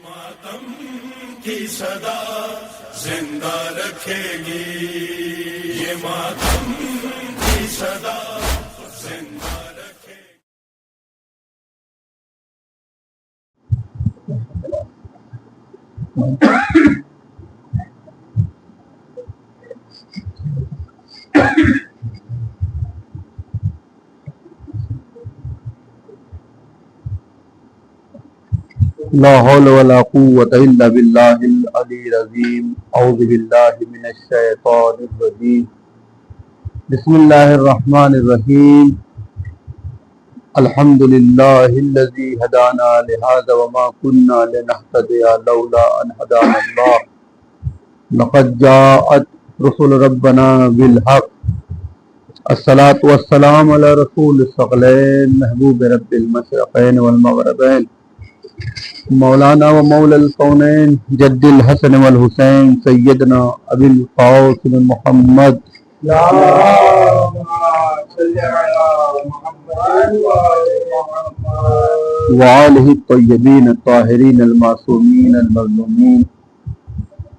ماتم کی صدا زندہ رکھے گی، یہ ماتم کی صدا زندہ رکھے گی۔ لا حول ولا قوة إلا بالله العلي العظيم. أعوذ بالله من الشيطان الرجيم. بسم الله الرحمن الرحيم. الحمد لله الذي هدانا لهذا وما كنا لنهتدي لولا أن هدانا الله. لقد جاءت رسل ربنا بالحق. الصلاة والسلام على رسول الثقلين محبوب رب المشرقين والمغربين مولانا و مولا الکونین جد الحسن والحسین سیدنا ابی القاسم محمد وآلہ الطیبین الطاہرین المعصومین المظلومین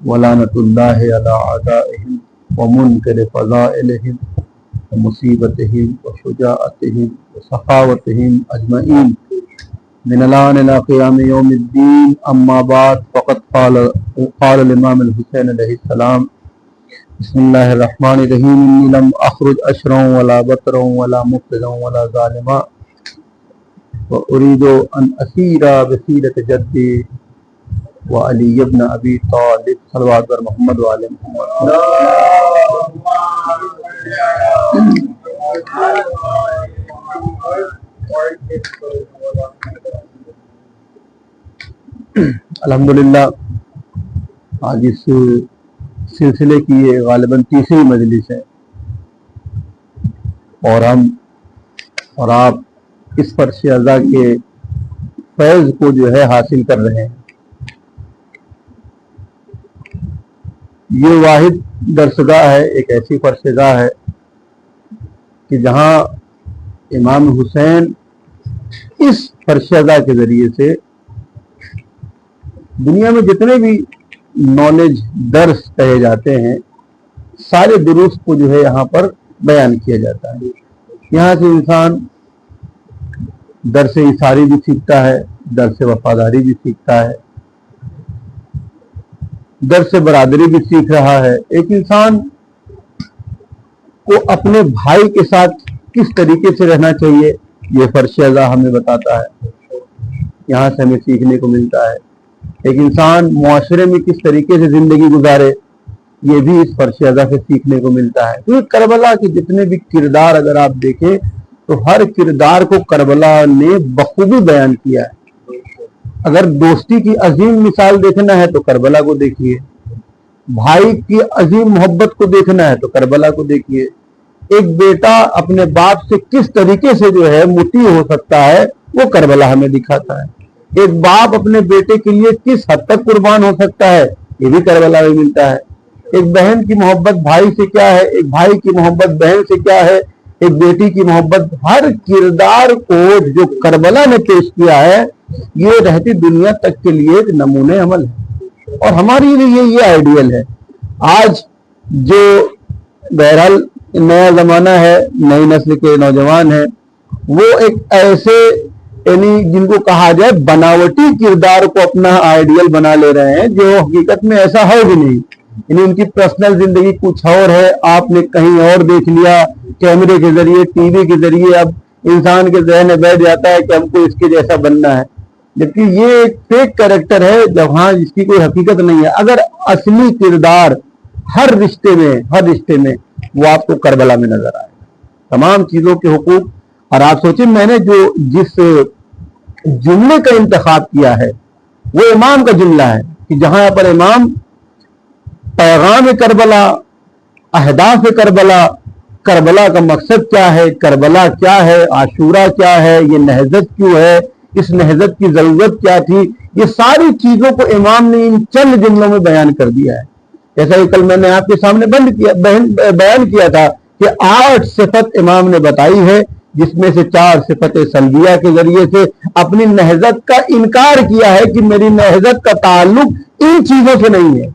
ولعنۃ اللہ علی اعدائہم ومنکر فضائلہم ومصیبتہم وشجاعتہم وسخاوتہم اجمعین من الان الى قیام یوم الدین. اما بعد فقد قال الامام الحسین علیہ السلام بسم اللہ الرحمن الرحیم انی لم اخرج اشرا ولا بطرا ولا مفسدا ولا ظالما واريد ان اسیر بسیرۃ جدی وعلی ابن ابی طالب صلوات بر محمد وعلی محمد. الحمدللہ آج اس سلسلے کی یہ غالباً تیسری مجلس ہے اور ہم اور آپ اس فرش اعضا کے فیض کو جو ہے حاصل کر رہے ہیں. یہ واحد درسگاہ ہے، ایک ایسی فرش گاہ ہے کہ جہاں امام حسین اس فرش اعضا کے ذریعے سے دنیا میں جتنے بھی نالج درس کہے جاتے ہیں سارے دروس کو جو ہے یہاں پر بیان کیا جاتا ہے. یہاں سے انسان درس ایثاری بھی سیکھتا ہے، درس وفاداری بھی سیکھتا ہے، درس برادری بھی سیکھ رہا ہے. ایک انسان کو اپنے بھائی کے ساتھ کس طریقے سے رہنا چاہیے یہ فرش اعضا ہمیں بتاتا ہے، یہاں سے ہمیں سیکھنے کو ملتا ہے. ایک انسان معاشرے میں کس طریقے سے زندگی گزارے یہ بھی اس فرش اعضا سے سیکھنے کو ملتا ہے. تو کربلا کے جتنے بھی کردار اگر آپ دیکھیں تو ہر کردار کو کربلا نے بخوبی بیان کیا ہے. اگر دوستی کی عظیم مثال دیکھنا ہے تو کربلا کو دیکھیے، بھائی کی عظیم محبت کو دیکھنا ہے تو کربلا کو دیکھیے. ایک بیٹا اپنے باپ سے کس طریقے سے جو ہے مطیع ہو سکتا ہے وہ کربلا ہمیں دکھاتا ہے. ایک باپ اپنے بیٹے کے لیے کس حد تک قربان ہو سکتا ہے یہ بھی کربلا میں ملتا ہے. ایک بہن کی محبت بھائی سے کیا ہے، ایک بھائی کی محبت بہن سے کیا ہے، ایک بیٹی کی محبت. ہر کردار کو جو کربلا نے پیش کیا ہے یہ رہتی دنیا تک کے لیے ایک نمونے عمل ہے اور ہمارے لیے یہ آئیڈیل ہے. آج جو بہرحال نیا زمانہ ہے، نئی نسل کے نوجوان ہیں، وہ ایک ایسے یعنی جن کو کہا جائے بناوٹی کردار کو اپنا آئیڈیل بنا لے رہے ہیں جو حقیقت میں ایسا ہے بھی نہیں. یعنی ان کی پرسنل زندگی کچھ اور ہے، آپ نے کہیں اور دیکھ لیا کیمرے کے ذریعے، ٹی وی کے ذریعے. اب انسان کے ذہن میں بیٹھ جاتا ہے کہ ہم کو اس کے جیسا بننا ہے، جبکہ یہ ایک فیک کریکٹر ہے جہاں اس کی کوئی حقیقت نہیں ہے. اگر اصلی کردار ہر رشتے میں وہ آپ کو کربلا میں نظر آئے گا. تمام چیزوں کے حقوق. اور آپ سوچیں میں نے جس جملے کا انتخاب کیا ہے وہ امام کا جملہ ہے کہ جہاں پر امام پیغام کربلا، اہداف کربلا، کربلا کا مقصد کیا ہے، کربلا کیا ہے، عاشورہ کیا ہے، یہ نہضت کیوں ہے، اس نہضت کی ضرورت کیا تھی، یہ ساری چیزوں کو امام نے ان چند جملوں میں بیان کر دیا ہے. جیسا کہ کل میں نے آپ کے سامنے بیان کیا تھا کہ 8 صفت امام نے بتائی ہے جس میں سے 4 صفت سلبیہ کے ذریعے سے اپنی نہضت کا انکار کیا ہے کہ میری نہضت کا تعلق ان چیزوں سے نہیں ہے.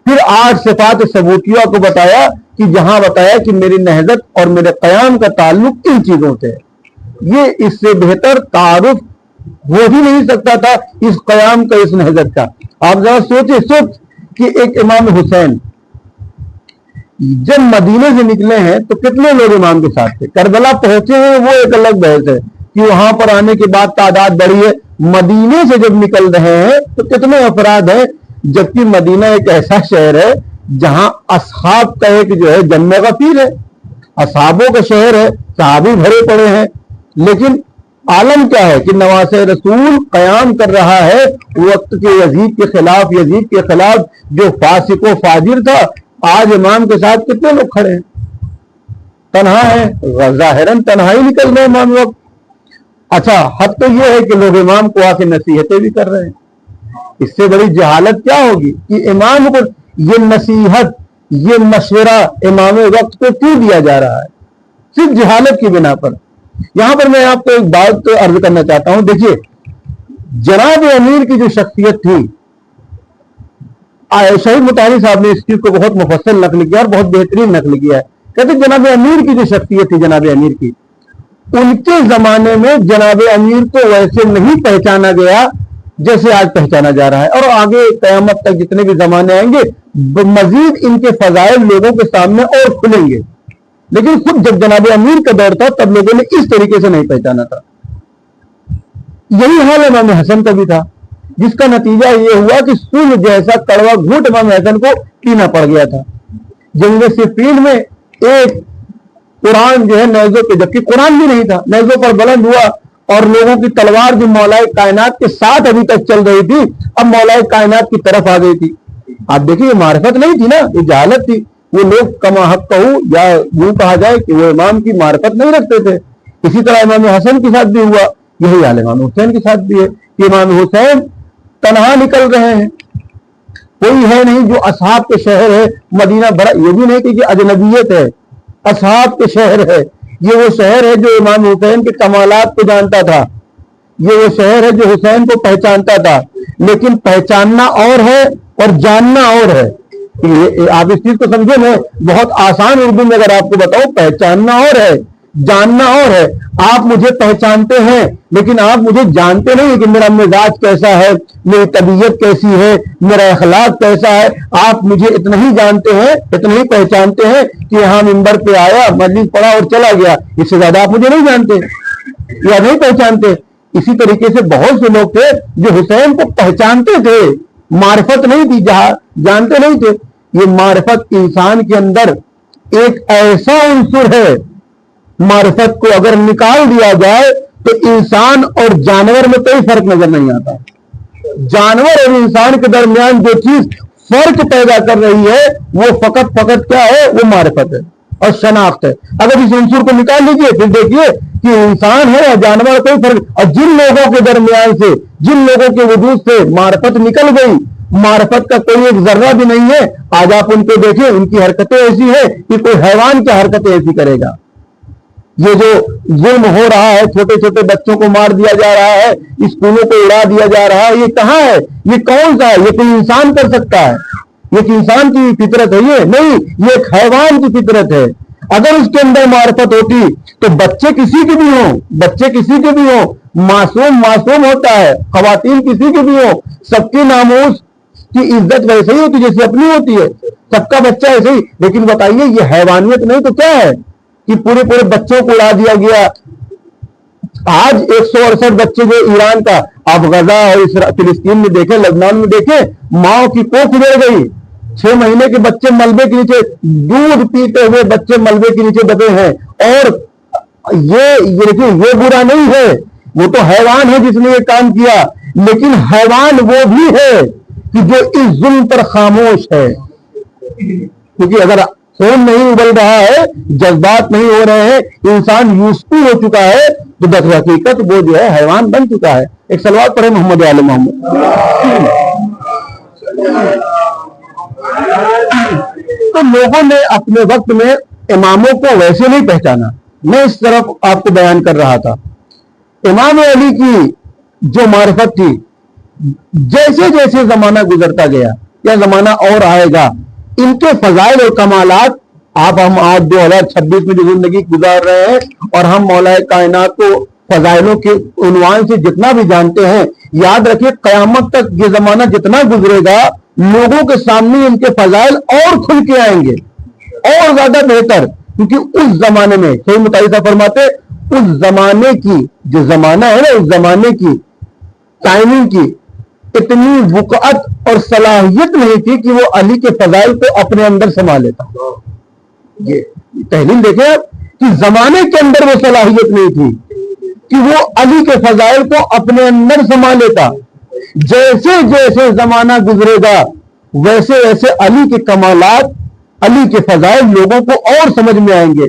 پھر 8 صفات ثبوتیہ کو بتایا کہ جہاں بتایا کہ میری نہضت اور میرے قیام کا تعلق ان چیزوں سے ہے. یہ اس سے بہتر تعارف ہو ہی نہیں سکتا تھا اس قیام کا, اس نہضت کا. آپ ذرا سوچیں کہ ایک امام حسین جب مدینے سے نکلے ہیں تو کتنے لوگ امام کے ساتھ تھے. کربلا پہنچے ہیں وہ ایک الگ بحث ہے کہ وہاں پر آنے کے بعد تعداد بڑھی ہے. مدینے سے جب نکل رہے ہیں تو کتنے افراد ہیں, جبکہ مدینہ ایک ایسا شہر ہے جہاں اصحاب کا ایک جو ہے جمع غفیر ہے, اصحابوں کا شہر ہے, صحابی بھرے پڑے ہیں. لیکن عالم کیا ہے کہ نواسہ رسول قیام کر رہا ہے وقت کے یزید کے خلاف, یزید کے خلاف جو فاسق و فاجر تھا. آج امام کے ساتھ کتنے لوگ کھڑے ہیں, تنہا ہے, ظاہراً تنہائی نکل رہے امام وقت. اچھا حد تو یہ ہے کہ لوگ امام کو آ کے نصیحتیں بھی کر رہے ہیں. اس سے بڑی جہالت کیا ہوگی کہ امام کو یہ نصیحت, یہ مشورہ امام وقت کو کیوں دیا جا رہا ہے, صرف جہالت کی بنا پر. یہاں پر میں آپ کو ایک بات عرض کرنا چاہتا ہوں. دیکھیے جناب امیر کی جو شخصیت تھی, شہید مطہری صاحب نے اس چیز کو بہت مفصل نقل کیا اور بہت بہترین نقل کیا ہے. کہتے جناب امیر کی جو شخصیت تھی, جناب امیر کی, ان کے زمانے میں جناب امیر کو ویسے نہیں پہچانا گیا جیسے آج پہچانا جا رہا ہے. اور آگے قیامت تک جتنے بھی زمانے آئیں گے مزید ان کے فضائل لوگوں کے سامنے اور کھلیں گے. لیکن خود جب جناب امیر کا دور تھا تب لوگوں نے اس طریقے سے نہیں پہچانا تھا. یہی حال امام حسن کا بھی تھا, جس کا نتیجہ یہ ہوا کہ سوج جیسا کڑوا گھونٹ امام حسن کو پینا پڑ گیا تھا. جنگ صفین میں ایک قرآن جو ہے نیزوں پہ, جبکہ قرآن بھی نہیں تھا, نیزوں پر بلند ہوا اور لوگوں کی تلوار جو مولائے کائنات کے ساتھ ابھی تک چل رہی تھی اب مولائے کائنات کی طرف آ گئی تھی. آپ دیکھیے یہ معرفت نہیں تھی نا, یہ جہالت تھی. وہ لوگ کما حق کہو یا یوں کہا جائے کہ وہ امام کی معرفت نہیں رکھتے تھے. اسی طرح امام حسن کے ساتھ بھی ہوا, یہی حال امام حسین کے ساتھ بھی ہے کہ امام حسین تنہا نکل رہے ہیں, کوئی ہے نہیں جو اصحاب کے شہر ہے. مدینہ بڑا, یہ بھی نہیں کہ اجنبیت ہے, اصحاب کے شہر ہے. یہ وہ شہر ہے جو امام حسین کے کمالات کو جانتا تھا, یہ وہ شہر ہے جو حسین کو پہچانتا تھا. لیکن پہچاننا اور ہے اور جاننا اور ہے. آپ اس چیز کو سمجھے, میں بہت آسان اردو میں اگر آپ کو بتاؤں, پہچاننا اور ہے, جاننا اور ہے. آپ مجھے پہچانتے ہیں لیکن آپ مجھے جانتے نہیں کہ میرا مزاج کیسا ہے, میری طبیعت کیسی ہے, میرا اخلاق کیسا ہے. آپ مجھے اتنا ہی جانتے ہیں, اتنا ہی پہچانتے ہیں کہ یہاں منبر پہ آیا, مجلس پڑھا اور چلا گیا. اس سے زیادہ آپ مجھے نہیں جانتے یا نہیں پہچانتے. اسی طریقے سے بہت سے لوگ تھے جو حسین کو پہچانتے تھے, معرفت نہیں تھی, جہاں جانتے نہیں تھے. یہ معرفت انسان کے اندر ایک ایسا عنصر ہے, معرفت کو اگر نکال دیا جائے تو انسان اور جانور میں کوئی فرق نظر نہیں آتا. جانور اور انسان کے درمیان جو چیز فرق پیدا کر رہی ہے وہ فقط کیا ہے, وہ معرفت ہے اور شناخت ہے. اگر اس عنصر کو نکال لیجیے پھر دیکھیے کہ انسان ہے یا جانور کوئی فرق. اور جن لوگوں کے درمیان سے, جن لوگوں کے وجود سے معرفت نکل گئی, معرفت کا کوئی ایک ذرہ بھی نہیں ہے, آج آپ ان کو دیکھیں, ان کی حرکتیں ایسی ہیں کہ کوئی حیوان کیا حرکتیں ایسی کرے گا. یہ جو ظلم ہو رہا ہے, چھوٹے چھوٹے بچوں کو مار دیا جا رہا ہے, اسکولوں کو اڑا دیا جا رہا ہے, یہ کہاں ہے, یہ کون سا ہے؟ یہ کوئی انسان کر سکتا ہے؟ یہ انسان کی فطرت ہے؟ یہ نہیں, یہ ایک حیوان کی فطرت ہے. اگر اس کے اندر معرفت ہوتی تو بچے کسی کے بھی ہوں, بچے کسی کے بھی ہوں, معصوم ہوتا ہے, خواتین کسی کے بھی ہوں, سب کی ناموس کی عزت ویسے ہی ہوتی جیسے اپنی ہوتی ہے, سب کا بچہ ایسے ہی. لیکن بتائیے یہ حیوانیت نہیں تو کیا ہے کہ پورے بچوں کو اڑا دیا گیا. آج 168 بچے جو ایران کا, آپ غزہ اور فلسطین میں دیکھیں, لبنان میں دیکھیں, ماں کی کوکھ اجڑ گئی. 6 مہینے کے بچے ملبے کے نیچے, دودھ پیتے ہوئے بچے ملبے کے نیچے دبے ہیں. اور یہ برا نہیں ہے, وہ تو حیوان ہے جس نے یہ کام کیا, لیکن حیوان وہ بھی ہے کہ جو اس ظلم پر خاموش ہے. کیونکہ اگر خون نہیں ابل رہا ہے, جذبات نہیں ہو رہے ہیں, انسان یوسفی ہو چکا ہے, تو در حقیقت وہ جو ہے حیوان بن چکا ہے. ایک صلوات پڑھے محمد آل محمد. تو لوگوں نے اپنے وقت میں اماموں کو ویسے نہیں پہچانا میں اس طرف آپ کو بیان کر رہا تھا، امام علی کی جو معرفت تھی، جیسے جیسے زمانہ گزرتا گیا یا زمانہ اور آئے گا، ان کے فضائل اور کمالات ہم آج 2026 میں جو زندگی گزار رہے ہیں اور ہم مولا کائنات کو فضائلوں کے عنوان سے جتنا بھی جانتے ہیں، یاد رکھیے قیامت تک یہ زمانہ جتنا گزرے گا لوگوں کے سامنے ان کے فضائل اور کھل کے آئیں گے، اور زیادہ بہتر، کیونکہ اس زمانے میں صحیح متعلقہ فرماتے اس زمانے کی جو زمانہ ہے نا، اس زمانے کی ٹائمنگ کی اتنی وقعت اور صلاحیت نہیں تھی کہ وہ علی کے فضائل کو اپنے اندر سما لیتا۔ یہ تحلیل دیکھیں آپ کہ زمانے کے اندر وہ صلاحیت نہیں تھی کہ وہ علی کے فضائل کو اپنے اندر سما لیتا۔ جیسے جیسے زمانہ گزرے گا ویسے ویسے علی کے کمالات، علی کے فضائل لوگوں کو اور سمجھ میں آئیں گے۔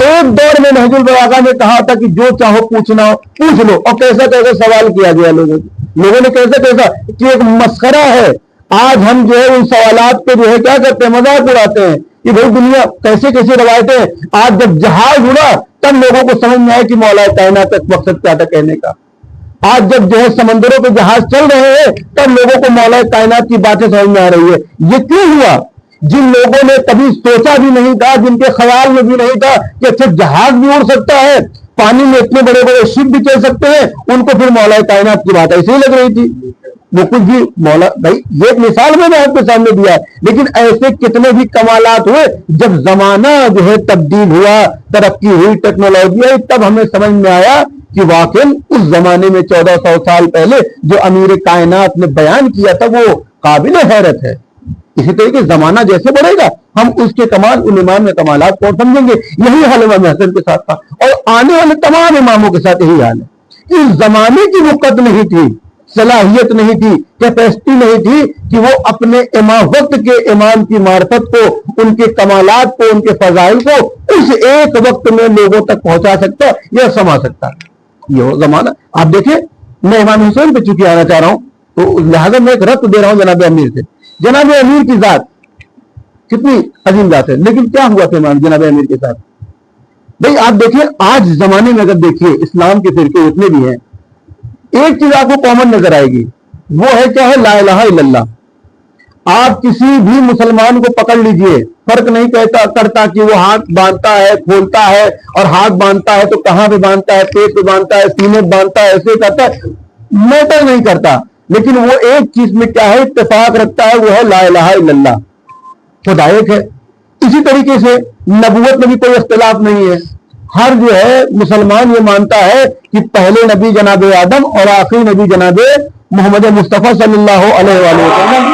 ایک دور میں نہج البلاغہ نے کہا تھا کہ جو چاہو پوچھنا ہو پوچھ لو، اور کیسا کیسا سوال کیا گیا لوگوں نے کیسا کیسا کہ ایک مسخرہ ہے۔ آج ہم جو ہے ان سوالات پہ جو ہے کیا کرتے ہیں، مذاق اڑاتے ہیں کہ بھائی دنیا کیسے کیسے روایتیں۔ آج جب جہاز اڑا تب لوگوں کو سمجھ میں آیا کہ مولا کائنات کا مقصد کیا تھا کہنے کا۔ آج جب جو ہے سمندروں پہ جہاز چل رہے ہیں تب لوگوں کو مولا کائنات کی باتیں سمجھ میں آ رہی ہے۔ یہ کیوں ہوا؟ جن لوگوں نے کبھی سوچا بھی نہیں تھا، جن کے خیال میں بھی نہیں تھا کہ اچھا جہاز بھی اڑ سکتا ہے، پانی میں اتنے بڑے بڑے شپ بھی چل سکتے ہیں، ان کو پھر مولا کائنات کی بات ایسے ہی لگ رہی تھی۔ وہ کچھ بھی مولا بھائی یہ ایک مثال میں نے آپ کے سامنے دیا ہے، لیکن ایسے کتنے بھی کمالات ہوئے جب زمانہ جو ہے تبدیل ہوا، ترقی ہوئی، ٹیکنالوجی آئی، تب ہمیں سمجھ میں آیا کہ واقعی اس زمانے میں 1400 سال پہلے جو امیر کائنات نے بیان کیا تھا وہ قابل حیرت ہے۔ اسی طریقے زمانہ جیسے بڑھے گا ہم اس کے کمال ان امام کمالات کو سمجھیں گے۔ یہی حال امام حسن کے ساتھ تھا اور آنے والے تمام اماموں کے ساتھ یہی حال ہے۔ اس زمانے کی وقت نہیں تھی، صلاحیت نہیں تھی، کیپیسٹی نہیں تھی کہ وہ اپنے وقت کے امام کی معرفت کو، ان کے کمالات کو، ان کے فضائل کو اس ایک وقت میں لوگوں تک پہنچا سکتا یا سما سکتا۔ یہ زمانہ آپ دیکھیں، میں امام حسین پہ چونکہ آنا چاہ رہا ہوں تو لہٰذا میں ایک ربط دے رہا ہوں جناب امیر سے۔ جناب امیر کی ذات کتنی عظیم ذات ہے، لیکن کیا ہوا تھا امام جناب امیر کے ساتھ؟ بھائی آپ دیکھیں آج زمانے میں اگر دیکھیے اسلام کے فرقے اتنے بھی ہیں، ایک چیز آپ کو کامن نظر آئے گی، وہ ہے کیا ہے؟ لا الہ الا اللہ۔ آپ کسی بھی مسلمان کو پکڑ لیجئے، فرق نہیں کرتا کہ وہ ہاتھ باندھتا ہے، کھولتا ہے، اور ہاتھ باندھتا ہے تو کہاں پہ باندھتا ہے، پیٹ پہ باندھتا ہے، سینے پہ باندھتا ہے، ایسے کرتا ہے، میٹر نہیں کرتا، لیکن وہ ایک چیز میں کیا ہے اتفاق رکھتا ہے، وہ ہے لا الہ الا اللہ، خدا ایک ہے۔ اسی طریقے سے نبوت میں بھی کوئی اختلاف نہیں ہے، ہر جو ہے مسلمان یہ مانتا ہے کہ پہلے نبی جناب آدم اور آخری نبی جناب محمد مصطفیٰ صلی اللہ علیہ وآلہ وسلم۔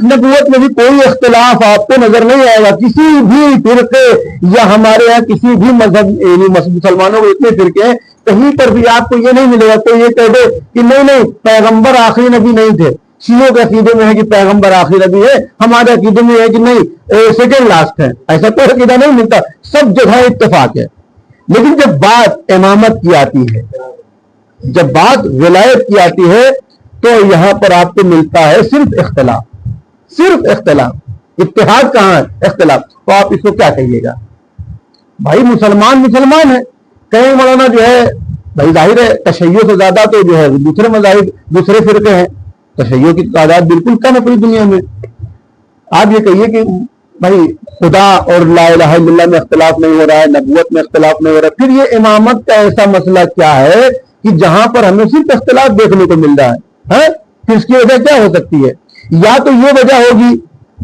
نبوت میں بھی کوئی اختلاف آپ کو نظر نہیں آئے گا، کسی بھی فرقے یا ہمارے یہاں کسی بھی مذہب مسلمانوں کے اتنے فرقے ہیں، کہیں پر بھی آپ کو یہ نہیں ملے گا کوئی یہ کہہ دے کہ نہیں پیغمبر آخری نبی نہیں تھے۔ شیعوں کے عقیدے میں ہے کہ پیغمبر آخری نبی ہے، ہمارے عقیدے میں ہے کہ نہیں سیکنڈ لاسٹ ہے، ایسا کوئی عقیدہ نہیں ملتا، سب جگہ اتفاق ہے۔ لیکن جب بات امامت کی آتی ہے، جب بات ولایت کی آتی ہے تو یہاں پر آپ کو ملتا ہے صرف اختلاف، صرف اختلاف، اتحاد کہاں ہے؟ اختلاف۔ تو آپ اس کو کیا کہیے گا؟ بھائی مسلمان ہے، کہیں مولانا جو ہے بھائی ظاہر ہے تشیع سے زیادہ تو جو ہے دوسرے مذاہب دوسرے فرقے ہیں، تشیع کی تعداد بالکل کم ہے پوری دنیا میں۔ آپ یہ کہیے کہ بھائی خدا اور لا الہ الا اللہ میں اختلاف نہیں ہو رہا ہے، نبوت میں اختلاف نہیں ہو رہا ہے، پھر یہ امامت کا ایسا مسئلہ کیا ہے کہ جہاں پر ہمیں صرف اختلاف دیکھنے کو مل رہا ہے؟ پھر اس کی وجہ کیا ہو سکتی ہے؟ یا تو یہ وجہ ہوگی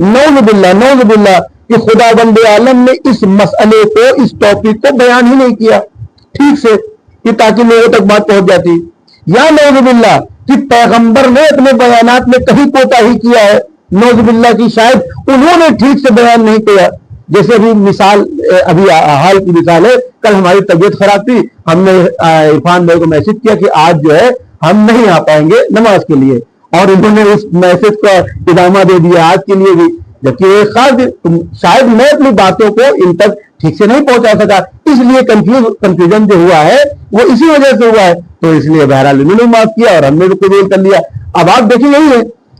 نعوذ باللہ کہ خدا بند عالم نے اس مسئلے کو، اس ٹاپک کو بیان ہی نہیں کیا ٹھیک سے کہ تاکہ لوگوں تک بات پہنچ جاتی، یا نعوذ باللہ کہ پیغمبر نے اپنے بیانات میں کہیں کوتاہی کیا ہے، نعوذ باللہ کی شاید انہوں نے ٹھیک سے بیان نہیں کیا۔ جیسے ابھی مثال، ابھی حال کی مثال ہے، کل ہماری طبیعت خراب تھی، ہم نے عرفان بھائی کو میسج کیا کہ آج جو ہے ہم نہیں آ پائیں گے نماز کے لیے، اور انہوں نے اس میسج کا ادامہ دے دیا آج کے لیے بھی، جبکہ ایک خاص شاید میں اپنی باتوں کو ان تک ٹھیک سے نہیں پہنچا سکا، اس لیے کنفیوژن جو ہوا ہے وہ اسی وجہ سے ہوا ہے، تو اس لیے بہرحال انہوں نے معاف کیا اور ہم نے بھی قبول کر لیا۔ اب آپ دیکھیں یہی ہے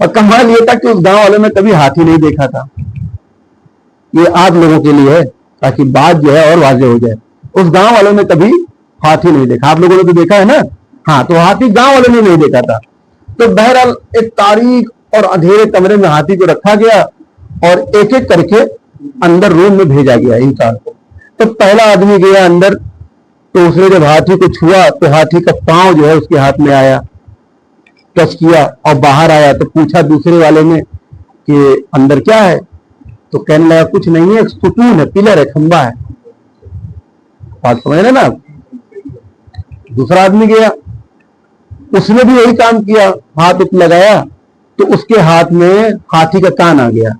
اور کمال یہ تھا کہ اس گاؤں والوں نے کبھی ہاتھی نہیں دیکھا تھا. یہ آپ لوگوں کے لیے ہے تاکہ بات جو ہے اور واضح ہو جائے. اس گاؤں والوں نے کبھی ہاتھی نہیں دیکھا. آپ لوگوں نے تو دیکھا ہے نا, ہاں, تو ہاتھی گاؤں والوں نے نہیں دیکھا تھا. تو بہرحال ایک تاریک اور اندھیرے کمرے میں ہاتھی کو رکھا گیا اور ایک ایک کر کے اندر روم میں بھیجا گیا انسان کو. تو پہلا آدمی گیا اندر, تو اس نے جب ہاتھی کو چھوا تو ہاتھی کا پاؤں جو ہے اس کے ہاتھ میں آیا, ٹچ کیا اور باہر آیا. تو پوچھا دوسرے والے نے کہ اندر کیا ہے؟ تو کہنے لگا کچھ نہیں ہے, ایک ستون ہے, پلر ہے, کھمبا ہے. بات سمجھ رہے نا آپ. دوسرا آدمی گیا, اس نے بھی یہی کام کیا, ہاتھ لگایا تو اس کے ہاتھ میں ہاتھی کا کان آ گیا.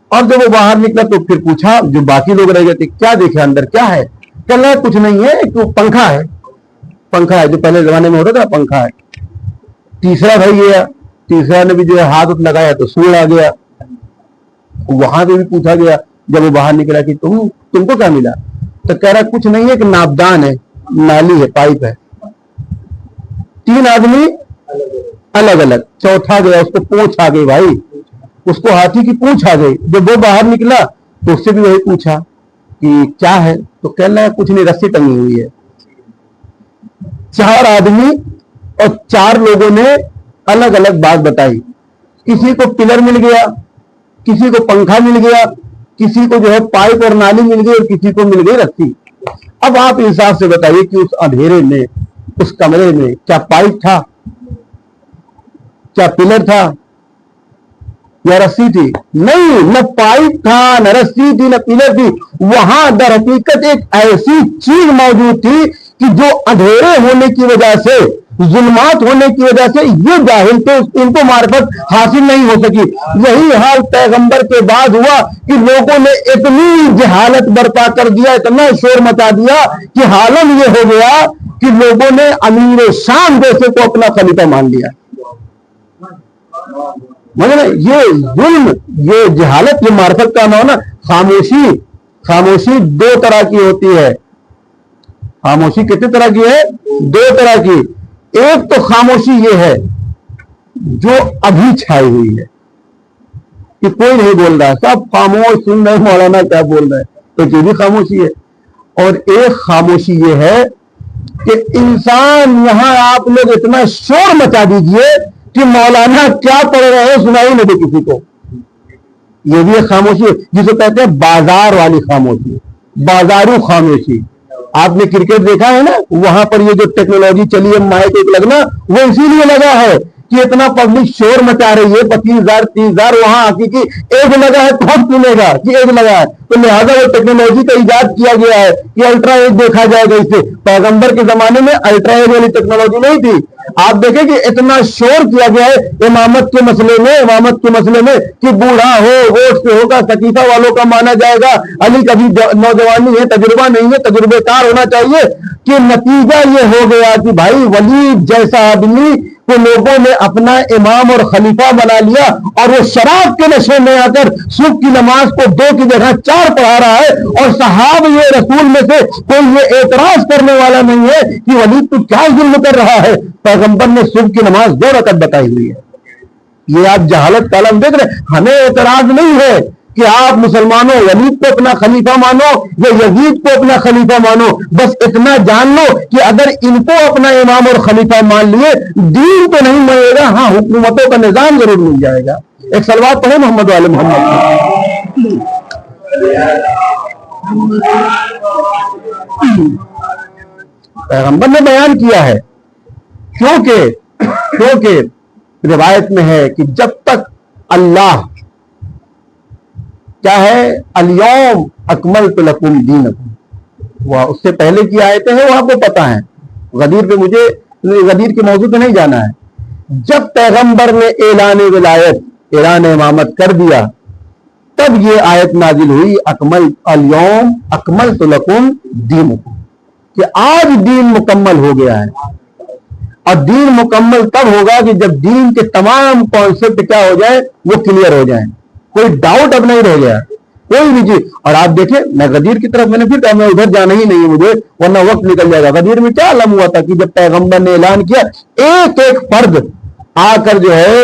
اور جب وہ باہر نکلا تو پھر پوچھا, جو باقی لوگ رہ گئے تھے, کیا دیکھا اندر کیا ہے؟ کہنے لگا کچھ نہیں ہے, ایک پنکھا ہے, پنکھا ہے جو پہلے زمانے میں ہوتا تھا, پنکھا ہے. تیسرا بھائی گیا, تیسرا نے بھی جو ہے ہاتھ لگایا تو سوڑ آ گیا. وہاں پہ بھی پوچھا گیا جب وہ باہر نکلا کہ تم کو کیا ملا؟ تو کہہ رہا کچھ نہیں ہے, کہ ناپدان ہے, نالی ہے, پائپ ہے. تین آدمی الگ الگ. چوتھا گیا, اس کو پونچھ آ گئی بھائی, اس کو ہاتھی کی پونچھ آ گئی. جب وہ باہر نکلا تو اس سے بھی وہی پوچھا کہ کیا ہے؟ تو کہنا ہے کچھ نہیں, رسی ٹنگی ہوئی ہے. چار آدمی اور چار لوگوں نے الگ الگ بات بتائی. کسی کو پلر مل گیا, کسی کو پنکھا مل گیا, کسی کو جو ہے پائپ اور نالی مل گئی, اور کسی کو مل گئی رسی. اب آپ انصاف سے بتائیے کہ اس اندھیرے میں, اس کمرے میں کیا پائپ تھا, کیا پلر تھا, یا رسی تھی؟ نہیں, نہ پائپ تھا, نہ رسی تھی, نہ پلر تھی. وہاں در حقیقت ایک ایسی چیز موجود تھی کہ جو اندھیرے ہونے کی وجہ سے, ظلمات ہونے کی وجہ سے یہ جاہل تھے, ان کو معرفت حاصل نہیں ہو سکی. یہی حال پیغمبر کے بعد ہوا کہ لوگوں نے اتنی جہالت برپا کر دیا, اتنا شور مچا دیا کہ حالم یہ ہو گیا کہ لوگوں نے امیر شام جیسے کو اپنا خلیفہ مان لیا. مگر یہ ظلم, یہ جہالت, یہ معرفت کا نام نا. خاموشی, خاموشی دو طرح کی ہوتی ہے. خاموشی کتنے طرح کی ہے؟ دو طرح کی. ایک تو خاموشی یہ ہے جو ابھی چھائی ہوئی ہے کہ کوئی نہیں بول رہا, سب خاموش سن رہے, مولانا کیا بول رہے ہیں, تو یہ بھی خاموشی ہے. اور ایک خاموشی یہ ہے کہ انسان, یہاں آپ لوگ اتنا شور مچا دیجئے کہ مولانا کیا پڑھ رہے ہیں سنائی نہیں دے کسی کو. یہ بھی ایک خاموشی ہے جسے کہتے ہیں بازار والی خاموشی, بازارو خاموشی. آپ نے کرکٹ دیکھا ہے نا, وہاں پر یہ جو ٹیکنالوجی چلی ہے مائک ایک لگنا, وہ اسی لیے لگا ہے کہ اتنا پبلک شور مچا رہی ہے, 25,000 30,000, وہاں حقیقی ایک لگا ہے, کون سنے گا کہ ایک لگا ہے. تو لہٰذا وہ ٹیکنالوجی کا ایجاد کیا گیا ہے کہ الٹرا ایج دیکھا جائے گا اس سے. پیغمبر کے زمانے میں الٹرا ایج والی ٹیکنالوجی نہیں تھی. آپ دیکھیں کہ اتنا شور کیا گیا ہے امامت کے مسئلے میں, امامت کے مسئلے میں کہ بوڑھا ہو, ووٹ سے ہوگا, سقیفہ والوں کا مانا جائے گا, علی کبھی نوجوانی ہے, تجربہ نہیں ہے, تجربے کار ہونا چاہیے. کہ نتیجہ یہ ہو گیا کہ بھائی ولید جیسا آدمی کو لوگوں نے اپنا امام اور خلیفہ بنا لیا, اور وہ شراب کے نشے میں آ کر صبح کی نماز کو 2 کی جگہ 4 پڑھا رہا ہے. اور صحابہ رسول میں سے کوئی یہ اعتراض کرنے والا نہیں ہے کہ ولید تو کیا ظلم کر رہا ہے. پیغمبر نے صبح کی نماز 2 رکعت بتائی ہوئی ہے. یہ آپ جہالت کا عالم دیکھ رہے. ہمیں اعتراض نہیں ہے کہ آپ مسلمانوں ولید کو اپنا خلیفہ مانو یا یزید کو اپنا خلیفہ مانو, بس اتنا جان لو کہ اگر ان کو اپنا امام اور خلیفہ مان لیے, دین تو نہیں ملے گا, ہاں حکومتوں کا نظام ضرور مل جائے گا. ایک صلوات پڑھیں محمد والے محمد. پیغمبر نے بیان کیا ہے, کیونکہ روایت میں ہے کہ جب تک اللہ کیا ہے, الیوم اکملت لکم دینکم, وہ اس سے پہلے کی آیتیں ہیں, وہ آپ کو پتا ہے. غدیر پہ مجھے غدیر کے موضوع پہ نہیں جانا ہے. جب پیغمبر نے اعلان ولایت, اعلان امامت کر دیا, تب یہ آیت نازل ہوئی, الیوم اکملت لکم دینکم, کہ آج دین مکمل ہو گیا ہے. اور دین مکمل تب ہوگا کہ جب دین کے تمام کانسیپٹ کیا ہو جائے, وہ کلیئر ہو جائیں, کوئی ڈاؤٹ اب نہیں رہ گیا, کوئی بھی چیز. اور آپ دیکھیں, میں غدیر کی طرف میں نے پھر کہا میں ادھر جانا ہی نہیں ہے مجھے, ورنہ وقت نکل جائے گا. غدیر میں کیا علم ہوا تھا کہ جب پیغمبر نے اعلان کیا, ایک ایک فرد آ کر جو ہے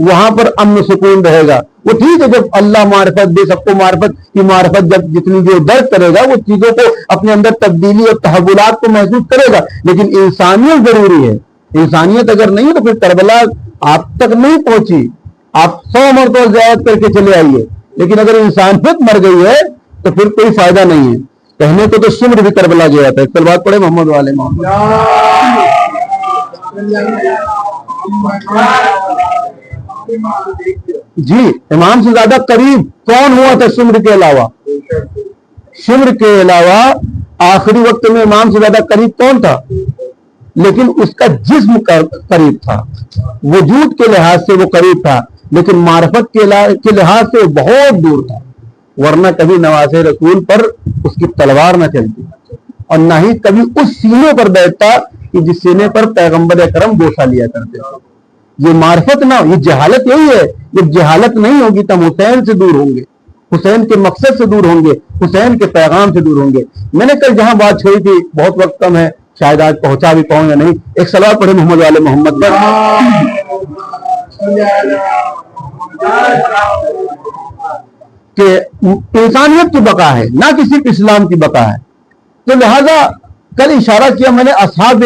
وہاں پر امن سکون رہے گا. وہ ٹھیک ہے جب اللہ معرفت دے سب کو معرفت کی معرفت جب جتنی جو درد کرے گا وہ چیزوں کو اپنے اندر تبدیلی اور تحولات کو محسوس کرے گا, لیکن انسانیت ضروری ہے. انسانیت اگر نہیں تو پھر کربلا آپ تک نہیں پہنچی. آپ 100 مرتبہ زیارت کر کے چلے آئیے, لیکن اگر انسانیت مر گئی ہے تو پھر کوئی فائدہ نہیں ہے. کہنے کو تو شمر بھی کربلا گیا تھا. اس بات پڑھے محمد والے محمد. جی امام سے زیادہ قریب کون ہوا تھا شمر کے علاوہ؟ شمر کے علاوہ آخری وقت میں امام سے زیادہ قریب کون تھا؟ لیکن اس کا جسم قریب تھا, وجود کے لحاظ سے وہ قریب تھا, لیکن معرفت کے لحاظ سے وہ بہت دور تھا. ورنہ کبھی نواز رسول پر اس کی تلوار نہ چلتی, اور نہ ہی کبھی اس سینے پر بیٹھتا کہ جس سینے پر پیغمبر اکرم بوسہ لیا کرتے تھے. یہ معرفت نہ, یہ جہالت یہی ہے. جب جہالت نہیں ہوگی تو ہم حسین سے دور ہوں گے, حسین کے مقصد سے دور ہوں گے, حسین کے پیغام سے دور ہوں گے. میں نے کل جہاں بات چھوڑی تھی, بہت وقت کم ہے, شاید آج پہنچا بھی پاؤں یا نہیں. ایک سوال پڑھے محمد والے محمد پر کہ انسانیت کی بقا ہے, نہ کسی اسلام کی بقا ہے. تو لہذا کل اشارہ کیا میں نے اصحاب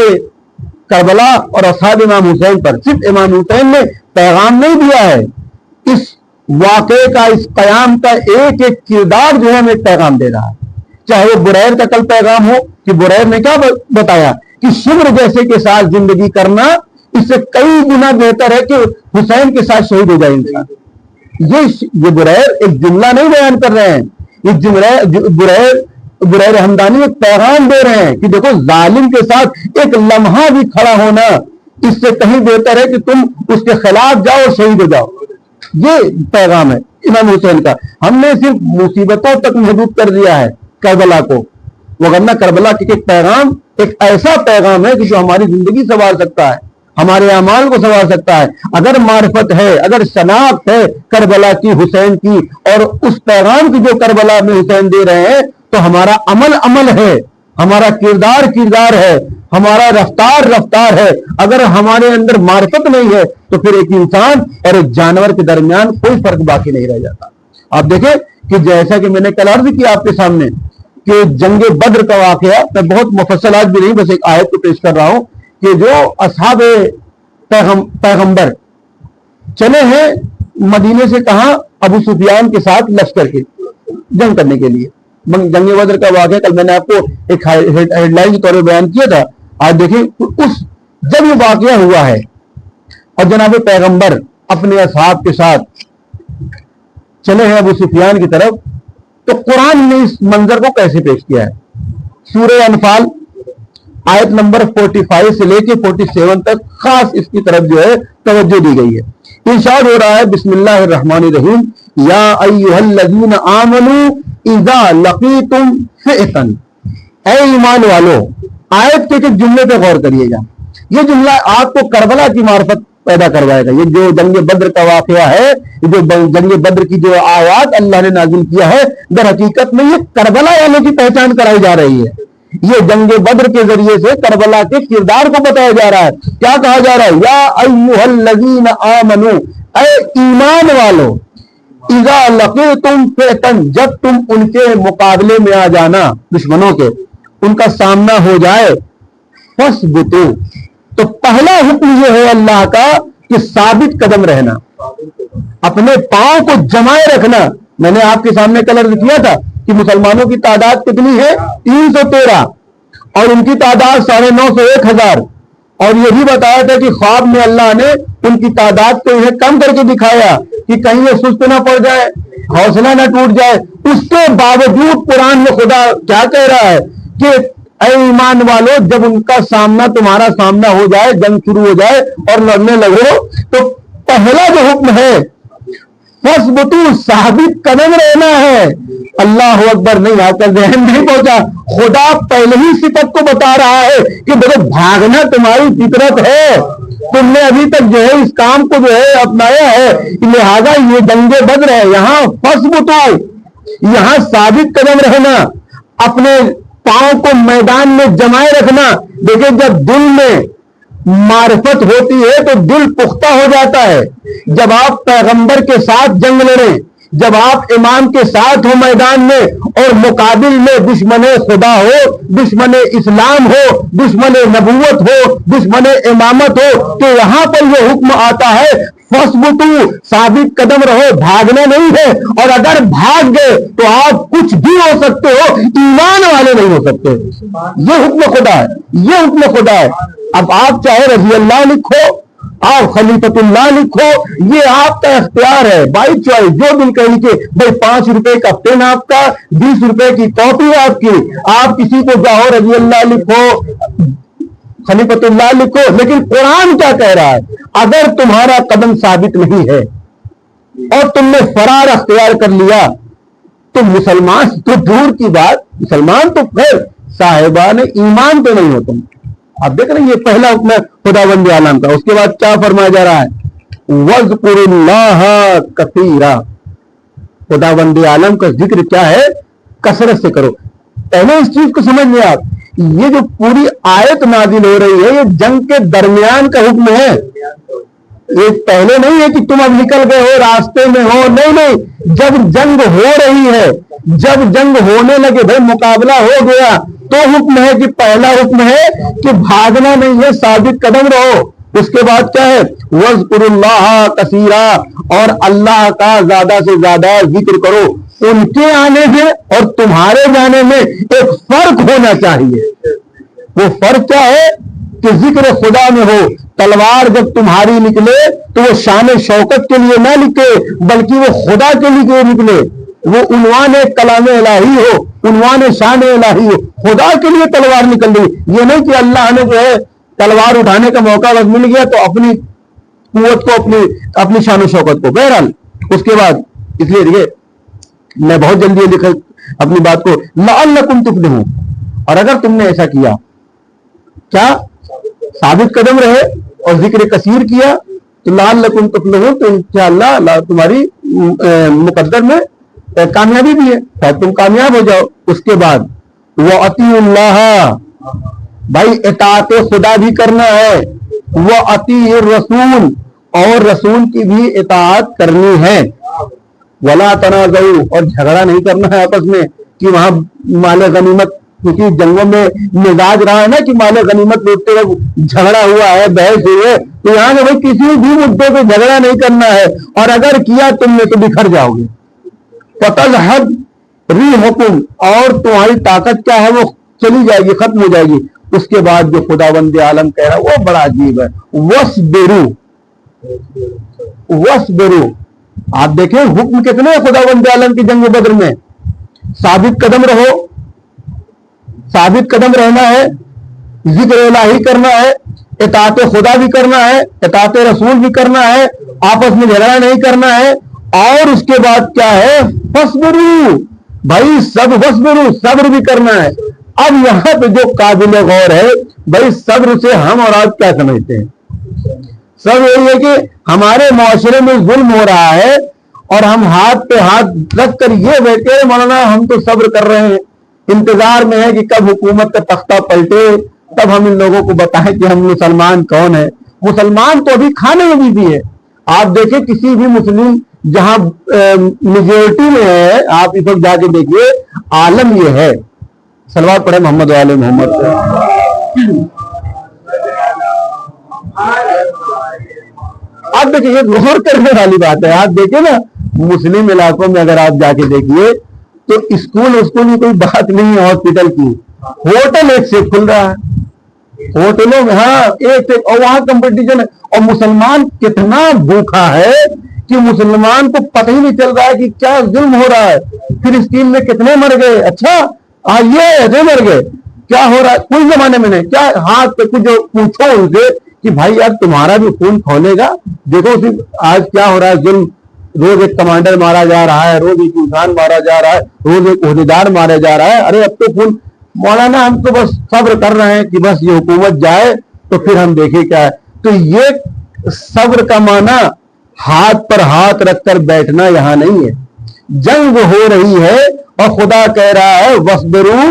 کربلا اور اصحاب امام حسین پر. صرف امام حسین نے پیغام نہیں دیا ہے, اس واقعے کا, اس قیام کا ایک ایک کردار جو ہے ہمیں پیغام دے رہا ہے. چاہے وہ بریر کا کل پیغام ہو کہ بریر نے کیا بتایا کہ شمر جیسے کے ساتھ زندگی کرنا اس سے کئی گنا بہتر ہے کہ حسین کے ساتھ شہید ہو جائے انسان. یہ بریر ایک جملہ نہیں بیان کر رہے ہیں, یہ بریر ہمدانی ایک پیغام دے رہے ہیں کہ دیکھو ظالم کے ساتھ ایک لمحہ بھی کھڑا ہونا اس سے کہیں بہتر ہے کہ تم اس کے خلاف جاؤ اور شہید ہو جاؤ. یہ پیغام ہے امام حسین کا. ہم نے صرف مصیبتوں تک محدود کر دیا ہے کربلا کو, وگرنہ کربلا کی ایک پیغام ایک ایسا پیغام ہے کہ جو ہماری زندگی سنوار سکتا ہے, ہمارے اعمال کو سنوار سکتا ہے. اگر معرفت ہے, اگر شناخت ہے کربلا کی, حسین کی, اور اس پیغام کی جو کربلا میں حسین دے رہے ہیں, تو ہمارا عمل ہے, ہمارا کردار ہے, ہمارا رفتار ہے. اگر ہمارے اندر معرفت نہیں ہے تو پھر ایک انسان اور ایک جانور کے درمیان کوئی فرق باقی نہیں رہ جاتا. آپ دیکھیں کہ جیسا کہ میں نے کل عرض کیا آپ کے سامنے کہ جنگ بدر کا واقعہ, میں بہت مفصلات بھی نہیں, بس ایک آیت کو پیش کر رہا ہوں کہ جو اصحاب پیغمبر چلے ہیں مدینے سے کہاں ابو سفیان کے ساتھ لشکر کے جنگ کرنے کے لیے. جنگ بدر کا واقعہ کل میں نے آپ کو ایک ہیڈ لائن کے طور پہ بیان کیا تھا. آج دیکھیں جب یہ واقعہ ہوا ہے اور جناب پیغمبر اپنے اصحاب کے ساتھ چلے ہیں ابو سفیان کی طرف, تو قرآن نے اس منظر کو کیسے پیش کیا ہے. سورہ انفال آیت نمبر 45 سے لے کے 47 تک خاص اس کی طرف جو ہے توجہ دی گئی ہے. ارشاد ہو رہا ہے بسم اللہ الرحمن الرحیم, یا ایھا الذین آمنوا اذا لقیتم فئۃ, اے ایمان والو. آیت کے جملے پہ غور کریے گا, یہ جملہ آپ کو کربلا کی معرفت پیدا کروائے گا. یہ جو جنگ بدر کا واقعہ ہے, جو جنگ بدر کی جو آیات اللہ نے نازل کیا ہے, در حقیقت میں یہ کربلا والوں کی پہچان کرائی جا رہی ہے. یہ جنگ بدر کے ذریعے سے کربلا کے کردار کو بتایا جا رہا ہے. کیا کہا جا رہا ہے؟ یا ایھا الذین آمنوا, اے ایمان والو, اذا لقیتم فئۃ, جب تم ان کے مقابلے میں آ جانا, دشمنوں کے, ان کا سامنا ہو جائے, فثبتوا, تو پہلا حکم یہ ہے اللہ کا کہ ثابت قدم رہنا, اپنے پاؤں کو جمائے رکھنا. میں نے آپ کے سامنے کل عرض کیا تھا کہ مسلمانوں کی تعداد کتنی ہے؟ 313, اور ان کی تعداد 950 1000, اور یہی بتایا تھا کہ خواب میں اللہ نے ان کی تعداد کو انہیں کم کر کے دکھایا کہ کہیں یہ سست نہ پڑ جائے, حوصلہ نہ ٹوٹ جائے. اس کے باوجود قرآن میں خدا کیا کہہ رہا ہے کہ اے ایمان والو, جب ان کا سامنا تمہارا سامنا ہو جائے, جنگ شروع ہو جائے اور لڑنے لگو, تو پہلا جو حکم ہے فثبتوا, ثابت قدم رہنا ہے. اللہ اکبر. نہیں, آپ کا ذہن نہیں پہنچا, خدا پہلے ہی صفت کو بتا رہا ہے کہ دیکھو بھاگنا تمہاری فطرت ہے, تم نے ابھی تک جو ہے اس کام کو جو ہے اپنایا ہے, لہذا یہ جنگ بدر ہے. یہاں فثبتوا, یہاں ثابت قدم رہنا, اپنے پاؤں کو میدان میں جمائے رکھنا. دیکھیں جب دل میں معرفت ہوتی ہے تو دل پختہ ہو جاتا ہے. جب آپ پیغمبر کے ساتھ جنگ لڑیں, جب آپ امام کے ساتھ ہو میدان میں, اور مقابل میں دشمن خدا ہو, دشمن اسلام ہو, دشمن نبوت ہو, دشمن امامت ہو, تو یہاں پر یہ حکم آتا ہے فَاثْبُتُوا, ثابت قدم رہو, بھاگنا نہیں ہے. اور اگر بھاگ گئے تو آپ کچھ بھی ہو سکتے ہو, ایمان والے نہیں ہو سکتے. یہ حکم خدا ہے, یہ حکم خدا ہے. اب آپ چاہے رضی اللہ لکھو, آپ خلیفۃ اللہ لکھو, یہ آپ کا اختیار ہے, بائی چوائس, جو دل کہیں کہ بھائی 5 روپے کا پین آپ کا, 20 روپے کی کاپی آپ کی, آپ کسی کو چاہو رضی اللہ لکھو, خلیفۃ اللہ لکھو. لیکن قرآن کیا کہہ رہا ہے؟ اگر تمہارا قدم ثابت نہیں ہے اور تم نے فرار اختیار کر لیا تو مسلمان تو دور کی بات, مسلمان تو پھر صاحبان ایمان تو نہیں ہو تم. آپ دیکھ رہے ہیں یہ پہلا حکم ہے خداوند عالم کا. اس کے بعد کیا فرمایا جا رہا ہے؟ وَاذْكُرُوا اللَّهَ كَثِيرًا. خداوند عالم کا ذکر کیا ہے؟ کثرت سے کرو. پہلے اس چیز کو سمجھ لیں آپ, یہ جو پوری آیت نازل ہو رہی ہے یہ جنگ کے درمیان کا حکم ہے. یہ پہلے نہیں ہے کہ تم اب نکل گئے ہو, راستے میں ہو, نہیں نہیں, جب جنگ ہو رہی ہے, جب جنگ ہونے لگے, بھائی مقابلہ ہو گیا, تو حکم ہے کہ پہلا حکم ہے کہ بھاگنا نہیں ہے, ثابت قدم رہو. اس کے بعد کیا ہے؟ وَاذْكُرُوا اللَّهَ كَثِيرًا, اور اللہ کا زیادہ سے زیادہ ذکر کرو. ان کے آنے سے اور تمہارے جانے میں ایک فرق ہونا چاہیے. وہ فرق کیا ہے؟ کہ ذکر خدا میں ہو. تلوار جب تمہاری نکلے تو وہ شان شوکت کے لیے نہ نکلے, بلکہ وہ خدا کے لیے نکلے. وہ عنوان کلام الہی ہو, عنوان شان الہی ہو, خدا کے لیے تلوار نکل رہی. یہ نہیں کہ اللہ نے جو ہے تلوار اٹھانے کا موقع بس مل گیا تو اپنی قوت کو, اپنی شان و شوکت کو. بہرحال اس کے بعد اس لیے دیکھیے میں بہت جلدی لکھا اپنی بات کو, لعلکم تفلحون. اور اگر تم نے ایسا کیا, کیا ثابت قدم رہے اور ذکر کثیر کیا, تو لعلکم تفلحون, تو انشاءاللہ اللہ تمہاری مقدر میں کامیابی بھی ہے, شاید تم کامیاب ہو جاؤ. اس کے بعد وَأَطِیعُوا اللَّهَ, بھائی اطاعت خدا بھی کرنا ہے, وَأَطِیعُوا الرَّسُولَ, اور رسول کی بھی اطاعت کرنی ہے. وَلَا تَنَازَعُوا, اور جھگڑا نہیں کرنا ہے آپس میں کہ وہاں مال غنیمت, کیونکہ جنگوں میں مزاج رہا ہے نا کہ مال غنیمت لوٹتے وقت جھگڑا ہوا ہے, بحث ہوئی ہے, تو یہاں سے بھائی کسی بھی مدعے پہ جھگڑا نہیں کرنا ہے, اور اگر کیا تم نے تو بکھر جاؤ گے. فَتَذْهَبْ رِيحُكُمْ, اور تمہاری طاقت کیا ہے وہ چلی جائے گی, ختم ہو جائے گی. اس کے بعد جو خداوند عالم کہہ رہا ہے وہ بڑا عجیب ہے, وَاصْبِرُوا, وَاصْبِرُوا. آپ دیکھیں حکم کتنے خداوند عالم کی جنگ بدر میں, ثابت قدم رہو, ثابت قدم رہنا ہے, ذکر الہی کرنا ہے, اطاعت خدا بھی کرنا ہے, اطاعت رسول بھی کرنا ہے, آپس میں جھگڑا نہیں کرنا ہے. اور اس کے بعد کیا ہے؟ فَاصْبِرُوا, بھائی سب وَاصْبِرُوا, صبر بھی کرنا ہے. اب یہاں پہ جو قابل غور ہے, بھائی صبر سے ہم اور آپ کیا سمجھتے ہیں؟ سب یہی ہے کہ ہمارے معاشرے میں ظلم ہو رہا ہے اور ہم ہاتھ پہ ہاتھ رکھ کر یہ بیٹھے مولانا ہم تو صبر کر رہے ہیں, انتظار میں ہے کہ کب حکومت کا تختہ پلٹے, تب ہم ان لوگوں کو بتائیں کہ ہم مسلمان کون ہے. مسلمان تو ابھی کھانے میں بھی ہے. آپ دیکھیں کسی بھی مسلم جہاں میجورٹی میں ہے, آپ اس وقت جا کے دیکھیے, عالم یہ ہے, صلوات پڑھے محمد والے محمد. آپ دیکھیے غور کرنے والی بات ہے. آپ دیکھیں نا مسلم علاقوں میں اگر آپ جا کے دیکھیے تو اسکول کی کوئی بات نہیں ہے, ہاسپٹل کی, ہوٹل ایک سے کھل رہا ہے, ہوٹلوں میں ہاں ایک سے, اور وہاں کمپٹیشن ہے. اور مسلمان کتنا بھوکا ہے کہ مسلمان کو پتہ ہی نہیں چل رہا ہے کہ کیا ظلم ہو رہا ہے. فلسطین میں کتنے مر گئے, اچھا یہ ایسے مر گئے, کیا ہو رہا ہے کوئی زمانے میں نہیں. کیا ہاتھ پہ کچھ پوچھو ان سے کہ بھائی اب تمہارا بھی خون کھولے گا, دیکھو آج کیا ہو رہا ہے ظلم. روز ایک کمانڈر مارا جا رہا ہے, روز ایک انسان مارا جا رہا ہے, روز ایک عہدیدار مارا جا رہا ہے. ارے اب تو خون, مولانا ہم تو بس صبر کر رہے ہیں کہ بس یہ حکومت جائے تو پھر ہم دیکھیں کیا ہے. تو یہ صبر کا معنی ہاتھ پر ہاتھ رکھ کر بیٹھنا یہاں نہیں ہے. جنگ ہو رہی ہے اور خدا کہہ رہا ہے وَاصْبِرُوا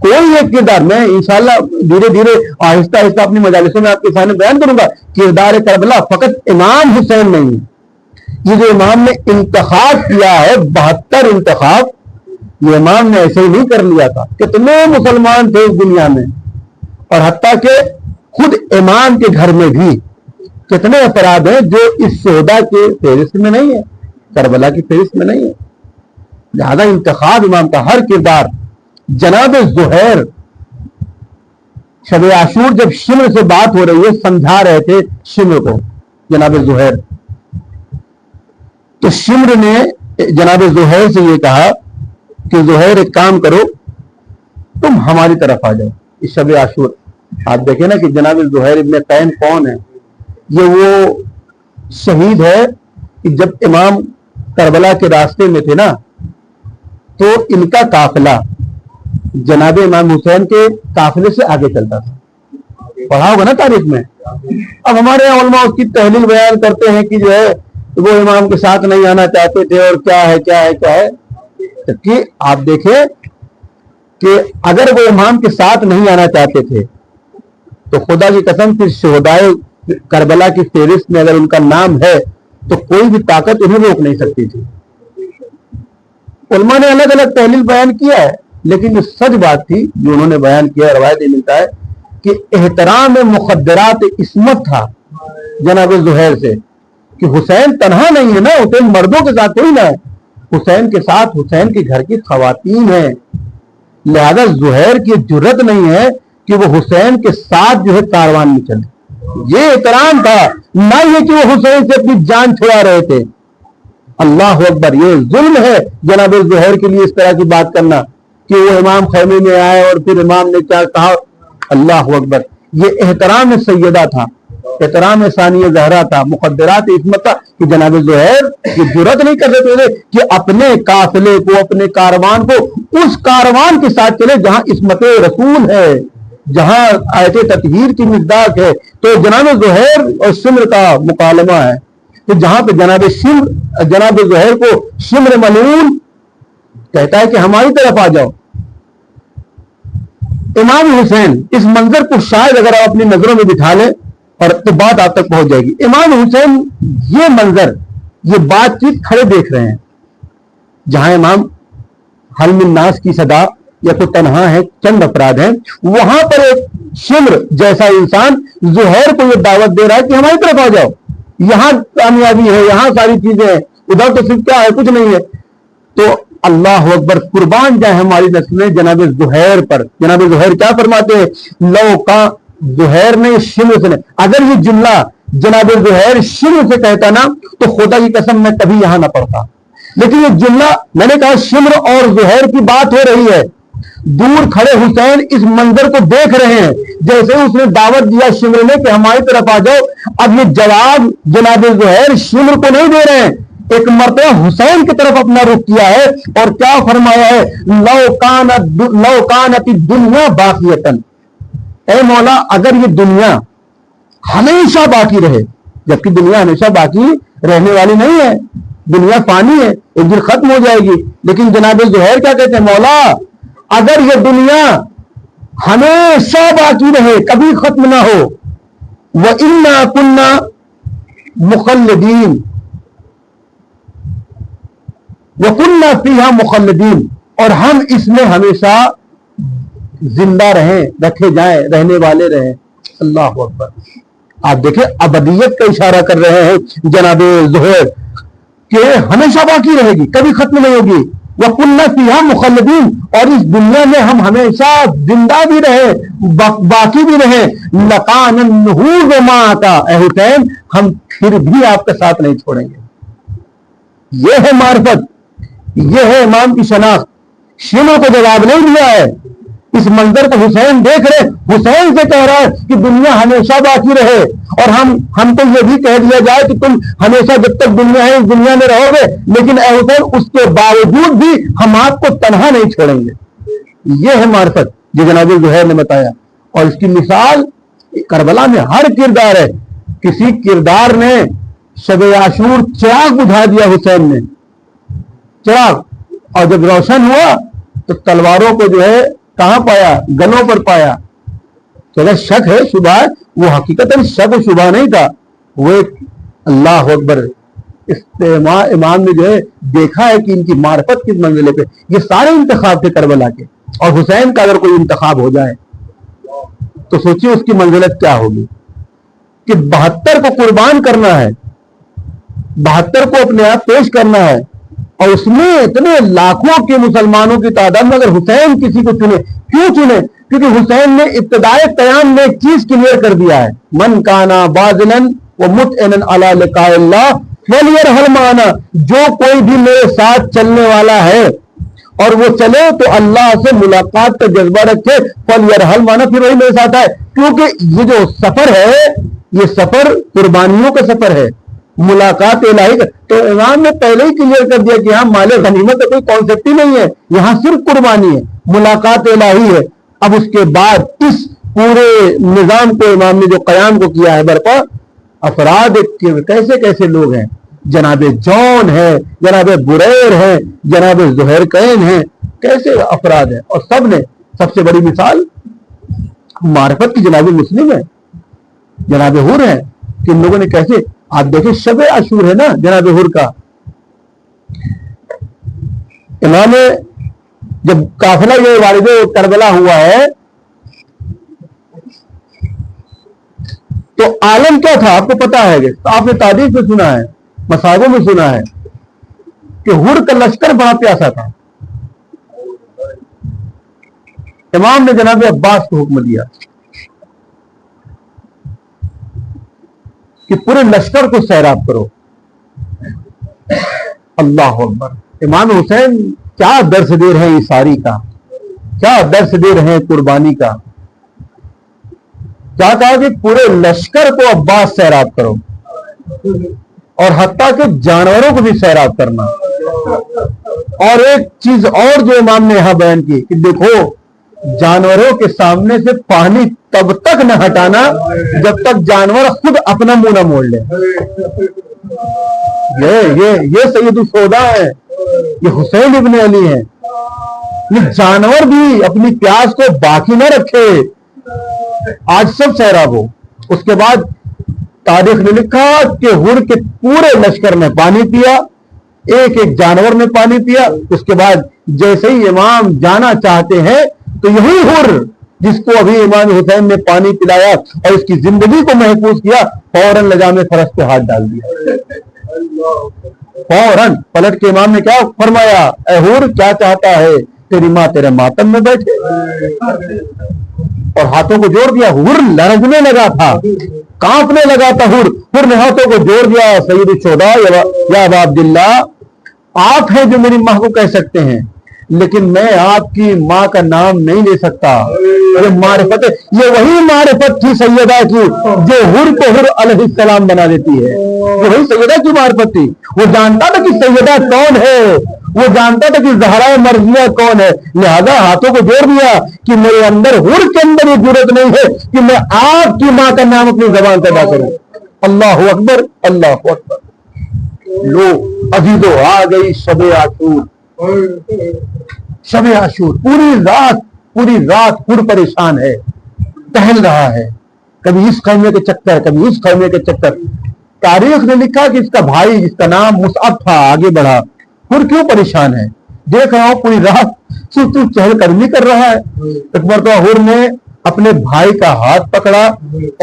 کوئی ایک کردار، میں انشاءاللہ دھیرے دھیرے آہستہ آہستہ اپنی مجالسوں میں آپ کے سامنے بیان کروں گا. کردار کربلا فقط امام حسین نہیں ہے. یہ جو امام نے انتخاب کیا ہے 72 انتخاب، یہ امام نے ایسے ہی نہیں کر لیا تھا. کتنے مسلمان تھے اس دنیا میں، اور حتیٰ کہ خود امام کے گھر میں بھی کتنے افراد ہیں جو اس شہداء کے فہرست میں نہیں ہے، کربلا کی فہرست میں نہیں ہے. لہذا انتخاب امام کا. ہر کردار. جناب زہیر شب عاشور جب شمر سے بات ہو رہی ہے، سمجھا رہے تھے شمر کو جناب زہیر، تو شمر نے جناب زہیر سے یہ کہا کہ زہیر ایک کام کرو، تم ہماری طرف آ جاؤ اس شب عاشور. آپ دیکھیں نا کہ جناب زہیر ابن قین کون ہے. یہ وہ شہید ہے کہ جب امام کربلا کے راستے میں تھے نا، تو ان کا قافلہ جناب امام حسین کے قافلے سے آگے چلتا تھا. پڑھا ہوگا نا تاریخ میں. اب ہمارے علماء اس کی تحلیل بیان کرتے ہیں کہ جو ہے وہ امام کے ساتھ نہیں آنا چاہتے تھے، اور کیا ہے کیا ہے کیا ہے. کہ آپ دیکھیں کہ اگر وہ امام کے ساتھ نہیں آنا چاہتے تھے تو خدا کی قسم پھر شہدائے کربلا کی فہرست میں اگر ان کا نام ہے تو کوئی بھی طاقت انہیں روک نہیں سکتی تھی. علماء نے الگ الگ تحلیل بیان کیا ہے، لیکن جو سچ بات تھی جو انہوں نے بیان کیا، روایت ملتا ہے کہ احترام مخدرات عصمت تھا جناب زہیر سے، کہ حسین تنہا نہیں ہے نا، حسین مردوں کے ساتھ کوئی نہ ہے، حسین کے ساتھ حسین کے گھر کی خواتین ہیں. لہذا زہیر کی جرت نہیں ہے کہ وہ حسین کے ساتھ جو ہے کاروان میں چلے. یہ احترام تھا، نہ یہ کہ وہ حسین سے اپنی جان چھڑا رہے تھے. اللہ اکبر. یہ ظلم ہے جناب زہیر کے لیے اس طرح کی بات کرنا کہ وہ امام خیمے میں آئے اور پھر امام نے کیا کہا. اللہ اکبر. یہ احترام سیدہ تھا، احترام ثانیہ زہرا تھا، مقدرات عصمت تھا کہ جناب زہیر کی جرت نہیں کر سکتے تھے کہ اپنے قافلے کو، اپنے کاروان کو اس کاروان کے ساتھ چلے جہاں عصمت رسول ہے، جہاں آیت تطہیر کی مصداق ہے. تو جناب زہیر اور شمر کا مکالمہ ہے، تو جہاں پہ جناب زہیر کو شمر ملعون کہتا ہے کہ ہماری طرف آ جاؤ. امام حسین اس منظر کو شاید اگر آپ اپنی نظروں میں بٹھا لیں اور تو بات آپ تک پہنچ جائے گی. امام حسین یہ منظر، یہ بات چیت کھڑے دیکھ رہے ہیں، جہاں امام حل من الناس کی صدا یا تو تنہا ہے، چند افراد ہیں، وہاں پر ایک شمر جیسا انسان زہیر کو یہ دعوت دے رہا ہے کہ ہماری طرف آ جاؤ، یہاں کامیابی ہے، یہاں ساری چیزیں ہیں، ادھر تو صرف کیا ہے، کچھ نہیں ہے. تو اللہ اکبر. قربان جائے ہماری نسلیں جناب زہیر پر. جناب زہیر کیا فرماتے ہیں؟ لو کا زہیر نے شمر سے، اگر یہ جملہ جناب زہیر شمر سے کہتا نا تو خدا کی قسم میں کبھی یہاں نہ پڑتا. لیکن یہ جملہ میں نے کہا شمر اور زہیر کی بات ہو رہی ہے، دور کھڑے حسین اس منظر کو دیکھ رہے ہیں جیسے اس نے دعوت دیا شمر نے کہ ہماری طرف آ جاؤ. اب یہ جواب جناب زہیر شمر کو نہیں دے رہے ہیں، ایک مرتبہ حسین کی طرف اپنا رخ کیا ہے اور کیا فرمایا ہے؟ لو کانت الدنیا باقیتن، اے مولا اگر یہ دنیا ہمیشہ باقی رہے، جبکہ دنیا ہمیشہ باقی رہنے والی نہیں ہے، دنیا فانی ہے، ایک دن ختم ہو جائے گی. لیکن جناب زہیر کیا کہتے ہیں؟ مولا اگر یہ دنیا ہمیشہ باقی رہے، کبھی ختم نہ ہو، وَإِنَّا كُنَّا مُخَلَّدِينَ وَكُنَّا فِيهَا مُخَلَّدِينَ، اور ہم اس میں ہمیشہ زندہ رہیں، رکھے جائیں، رہنے والے رہیں. اللہ اکبر. آپ دیکھیں ابدیت کا اشارہ کر رہے ہیں جناب زہیر کہ ہمیشہ باقی رہے گی، کبھی ختم نہیں ہوگی. وَكُنَّا فِيهَا مُخَلَّدِينَ، اور اس دنیا میں ہم ہمیشہ زندہ بھی رہیں، باقی بھی رہیں. لَقَانَ النُّهُورُ مَعَكَ، اے حسین ہم پھر بھی آپ کا ساتھ نہیں چھوڑیں گے. یہ ہے معرفت، یہ ہے امام کی شناخت. شمر کو جواب نہیں دیا ہے، اس منظر کو حسین دیکھ رہے، حسین سے کہہ رہا ہے کہ دنیا ہمیشہ باقی رہے، اور ہم کو یہ بھی کہہ دیا جائے کہ تم ہمیشہ جب تک دنیا ہے اس دنیا میں رہو گے، لیکن اے حسین اس کے باوجود بھی ہم آپ کو تنہا نہیں چھوڑیں گے. یہ ہے معرفت جو جناب زہیر نے بتایا. اور اس کی مثال کربلا میں ہر کردار ہے. کسی کردار نے شب عاشور چراغ بجھا دیا حسین نے، چراغ، اور جب روشن ہوا تو تلواروں کو جو ہے کہاں پایا؟ گلوں پر پایا. تو اگر شک ہے، شبہ ہے، وہ حقیقتاً شک و شبہ نہیں تھا، وہ ایک اللہ اکبر امام نے جو ہے دیکھا ہے کہ ان کی معرفت کس منزلے پہ. یہ سارے انتخاب تھے کربلا کے، اور حسین کا اگر کوئی انتخاب ہو جائے تو سوچیے اس کی منزلت کیا ہوگی کہ 72 کو قربان کرنا ہے، 72 کو اپنے آپ پیش کرنا ہے، اور اس میں اتنے لاکھوں کے مسلمانوں کی تعداد میں اگر حسین کسی کو چنے. کیوں چنے؟ کیونکہ حسین نے ابتدائے قیام میں ایک چیز کلیئر کر دیا ہے، من کانا باذلاً ومطعنا علی لقاء اللہ فلیرحل معنا. جو کوئی بھی میرے ساتھ چلنے والا ہے اور وہ چلے تو اللہ سے ملاقات کا جذبہ رکھے، فلیرحل معنا، پھر وہی میرے ساتھ آئے. کیونکہ یہ جو سفر ہے یہ سفر قربانیوں کا سفر ہے، ملاقات الہی کا. تو امام نے پہلے ہی کلیئر کر دیا کہ ہاں مال غنیمت کا کوئی کانسیپٹ ہی نہیں ہے، یہاں صرف قربانی ہے، ملاقات الہی ہے. اب اس کے بعد اس پورے نظام کو امام نے جو قیام کو کیا ہے برپا، افراد کیسے کیسے لوگ ہیں. جناب جون ہے، جناب بریر ہے، جناب زہیرقین ہیں، کیسے افراد ہیں. اور سب نے، سب سے بڑی مثال معرفت کی جناب مسلم ہے، جناب حر ہے، کہ ان لوگوں نے کیسے. آپ دیکھیں شب عاشور ہے نا جناب حر کا. امام جب قافلہ یہ والد کربلا ہوا ہے تو عالم کیا تھا آپ کو پتا ہے، آپ نے تاریخ میں سنا ہے، مصاحبوں میں سنا ہے کہ حر کا لشکر بڑا پیاسا تھا. امام نے جناب عباس کو حکم دیا کہ پورے لشکر کو سیراب کرو. اللہ اکبر. امام حسین کیا درس دے رہے ہیں عیساری کا، کیا درس دے رہے ہیں قربانی کا. کیا کہا کہ پورے لشکر کو عباس سیراب کرو، اور حتیٰ کہ جانوروں کو بھی سیراب کرنا. اور ایک چیز اور جو امام نے یہاں بیان کی کہ دیکھو جانوروں کے سامنے سے پانی تب تک نہ ہٹانا جب تک جانور خود اپنا منہ نہ موڑ لے. یہ سید الشہداء ہے، یہ حسین ابن علی ہیں. یہ جانور بھی اپنی پیاس کو باقی نہ رکھے، آج سب سیراب ہو. اس کے بعد تاریخ نے لکھا کہ حر کے پورے لشکر نے پانی پیا، ایک ایک جانور نے پانی پیا. اس کے بعد جیسے ہی امام جانا چاہتے ہیں تو یہی حر جس کو ابھی امام حسین نے پانی پلایا اور اس کی زندگی کو محفوظ کیا، فوراً لجام فرس پہ ہاتھ ڈال دیا. فوراً پلٹ کے امام نے کیا فرمایا، اے حر کیا چاہتا ہے، تیری ماں تیرے ماتم میں بیٹھے. اور ہاتھوں کو جوڑ دیا. حر لرزنے لگا تھا، کانپنے لگا تھا. حر نے ہاتھوں کو جوڑ دیا. سید الشہداء یا ابا عبداللہ، آپ ہیں جو میری ماں کو کہہ سکتے ہیں، لیکن میں آپ کی ماں کا نام نہیں لے سکتا. یہ معرفت ہے، یہ وہی معرفت تھی سیدہ کی جو حر کو حر علیہ السلام بنا دیتی ہے. وہی سیدہ کی معرفت تھی. وہ جانتا تھا کہ سیدہ کون ہے، وہ جانتا تھا کہ زہرا مرضیہ کون ہے، لہذا ہاتھوں کو جوڑ دیا کہ میرے اندر، حر کے اندر یہ جرات نہیں ہے کہ میں آپ کی ماں کا نام اپنی زبان سے ادا کروں. اللہ اکبر، اللہ اکبر. لو عزیزو آ گئی شب عاشور. شب عاشور پوری رات حر پریشان ہے، ٹہل رہا ہے، کبھی اس خیمے کے چکر، کبھی اس خیمے کے چکر. تاریخ نے لکھا کہ اس کا بھائی جس کا نام مصعب تھا آگے بڑھا. حر کیوں پریشان ہے؟ دیکھ رہا ہوں پوری رات چہل قدمی کر رہا ہے. ایک مرتبہ حر نے اپنے بھائی کا ہاتھ پکڑا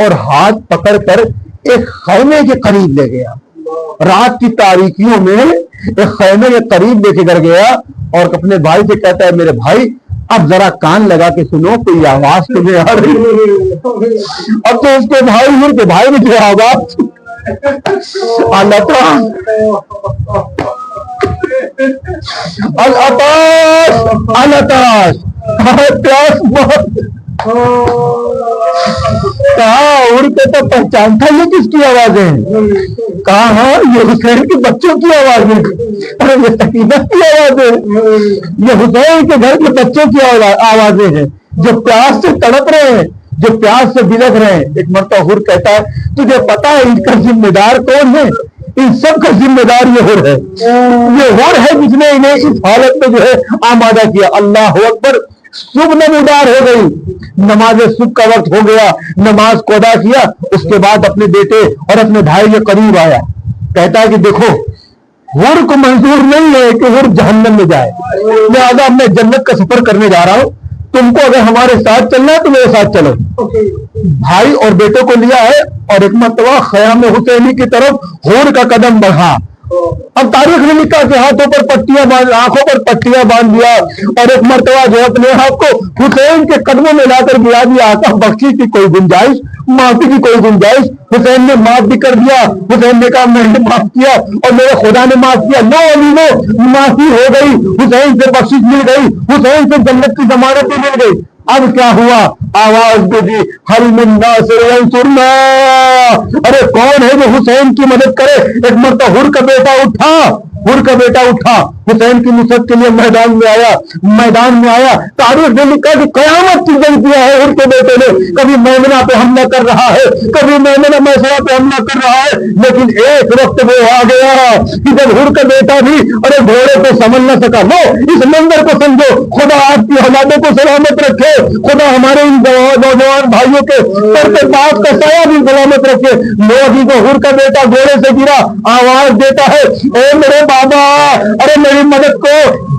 اور ہاتھ پکڑ کر ایک خیمے کے قریب لے گیا. رات کی تاریکیوں میں ایک خیمے کے قریب لے کے کر گیا اور اپنے بھائی سے کہتا ہے، میرے بھائی اب ذرا کان لگا کے سنو، کوئی آواز تمہیں آ رہی. اب تو اس کے بھائی حر کے بھائی نے جو آواز کہا اڑ کے تو پہچان تھا یہ کس کی آوازیں؟ کہا ہاں یہ حسین کے بچوں کی آوازیں، یہ سکینہ کی آوازیں، یہ حسین کے گھر کے بچوں کی آوازیں ہیں جو پیاس سے تڑپ رہے ہیں، جو پیاس سے بلک رہے ہیں. ایک مرتبہ حر کہتا ہے، تجھے پتا ہے ان کا ذمہ دار کون ہے؟ ان سب کا ذمہ دار یہ حر ہے. یہ حر ہے جس نے انہیں اس حالت میں جو ہے آمادہ کیا. اللہ اکبر. صبح نمودار ہو گئی, نماز صبح کا وقت ہو گیا, نماز کو ادا کیا, اس کے بعد اپنے بیٹے اور اپنے بھائی کے قریب آیا, کہتا ہے کہ دیکھو حور کو منظور نہیں ہے کہ حور جہنم میں جائے, لہذا میں جنت کا سفر کرنے جا رہا ہوں, تم کو اگر ہمارے ساتھ چلنا ہے تو میرے ساتھ چلو. بھائی اور بیٹوں کو لیا ہے اور ایک مرتبہ خیام حسینی کی طرف حور کا قدم بڑھا. اب تاریخ نے لکھا کہ ہاتھوں پر پٹیاں باندھ, آنکھوں پر پٹیاں باندھ دیا, اور ایک مرتبہ جو اپنے آپ کو حسین کے قدموں میں لا کر گرا دیا. آقا بخشی کی کوئی گنجائش, معافی کی کوئی گنجائش. حسین نے معاف بھی کر دیا, حسین نے کہا میں نے معاف کیا اور میرے خدا نے معاف کیا. نو علی نو معافی ہو گئی, حسین سے بخشش مل گئی, حسین سے جنت کی ضمانت بھی مل گئی. اب کیا ہوا, آواز گونجی حل من ناصر ینصرنا, ارے کون ہے جو حسین کی مدد کرے. ایک مرتبہ حر کا بیٹا اٹھا, حر کا بیٹا اٹھا, حسین کی نصرت کے لیے میدان میں آیا. تاریخ نے لکھا کہ قیامت کی جنگ کیا ہے حر کے بیٹے نے. کبھی میمنہ پہ حملہ کر رہا ہے, کبھی میمنہ میسرہ پہ حملہ کر رہا ہے, لیکن ایک وقت وہ آ گیا کہ جب حر کا بیٹا بھی ارے گھوڑے کو سنبھل نہ سکا. لو اس منظر کو سمجھو, خدا آپ کی اولادوں کو سلامت رکھے, خدا ہمارے ان نوجوان بھائیوں کے سر پہ پاک کا سایہ بھی سلامت رکھے. لوگ کو حر کا بیٹا گھوڑے سے گرا, آواز دیتا ہے اے میرے بابا, ارے میری مدد کو.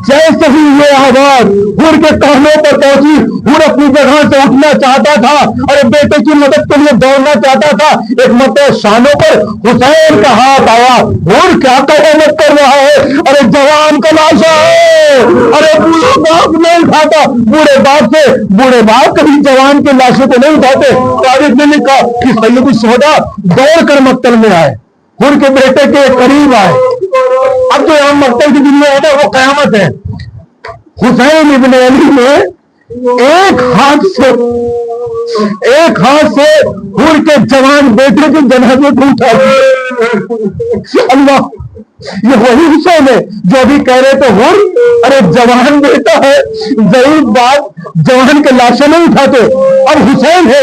جیسے ہی یہ آواز حر کے کانوں پر پہنچی, حر اپنی جگہ سے اٹھنا چاہتا تھا, ارے بیٹے کی مدد کے لیے دوڑنا چاہتا تھا. ایک مرتبہ شانوں پر حسین کا ہاتھ آیا. حر کیا قیامت کر رہا ہے, ارے جوان کا لاشا ہے, ارے بوڑھے باپ نہیں اٹھاتا. بوڑھے باپ کبھی جوان کے لاشوں کو نہیں اٹھاتے. تاریخ نے لکھا کہ سید الشہداء دوڑ کر مقتل میں آئے, حر کے بیٹے کے قریب آئے. اب جو یہاں مقتل کی دنیا ہے وہ قیامت ہے. حسین ابن علی نے ایک ہاتھ سے حر کے جوان بیٹے کے جنازے کو اٹھا دیا. اللہ, یہ وہی حسین ہے جو ابھی کہہ رہے تھے حر ارے جوان بیٹا ہے, ضعیف باپ جوان کے لاشیں نہیں اٹھاتے. اب حسین ہے,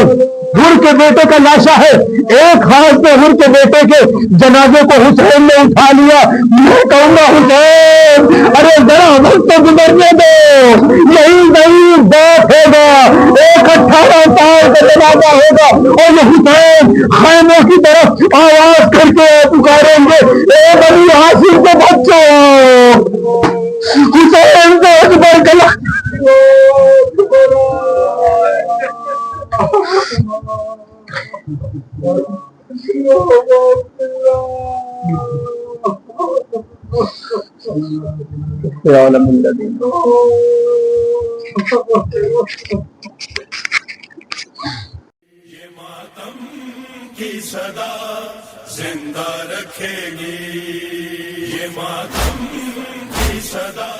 حر کے بیٹے کا لاشا ہے, ایک ہاتھ سے حر کے بیٹے کے جنازے کو حسین نے اٹھا لیا. میں کہوں گا حسین ارے ذرا وقت تو گزرنے دو, یہی ضعیف باپ ہوگا, ایک 18 سال کا جنازہ ہوگا, اور یہ حسین خیموں کی طرف آواز کر کے پکاریں گے اے بنی ہاشم کے بچوں, حسین سے اکبر کلا. یہ ماتم کی صدا زندہ رکھے گی, یہ ماتم کی صدا